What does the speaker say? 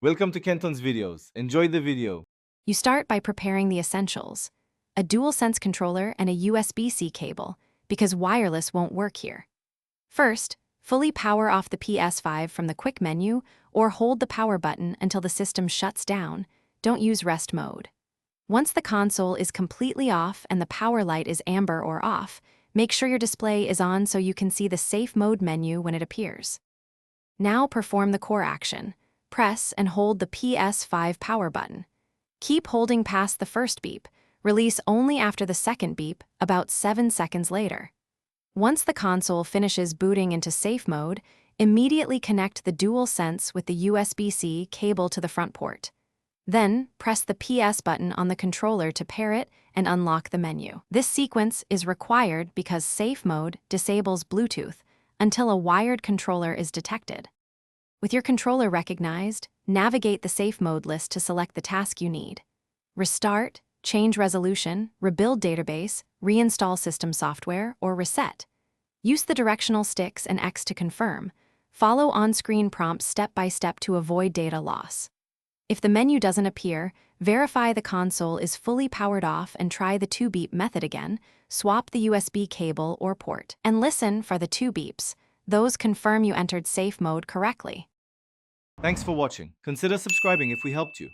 Welcome to Kenton's videos. Enjoy the video. You start by preparing the essentials: a DualSense controller and a USB-C cable, because wireless won't work here. First, fully power off the PS5 from the quick menu or hold the power button until the system shuts down. Don't use rest mode. Once the console is completely off and the power light is amber or off, make sure your display is on so you can see the safe mode menu when it appears. Now perform the core action. Press and hold the PS5 power button. Keep holding past the first beep. Release only after the second beep, about 7 seconds later. Once the console finishes booting into safe mode, immediately connect the DualSense with the USB-C cable to the front port. Then, press the PS button on the controller to pair it and unlock the menu. This sequence is required because safe mode disables Bluetooth until a wired controller is detected. With your controller recognized, navigate the safe mode list to select the task you need. Restart, change resolution, rebuild database, reinstall system software, or reset. Use the directional sticks and X to confirm. Follow on-screen prompts step by step to avoid data loss. If the menu doesn't appear, verify the console is fully powered off and try the 2-beep method again. Swap the USB cable or port, and listen for the 2 beeps. Those confirm you entered safe mode correctly. Thanks for watching. Consider subscribing if we helped you.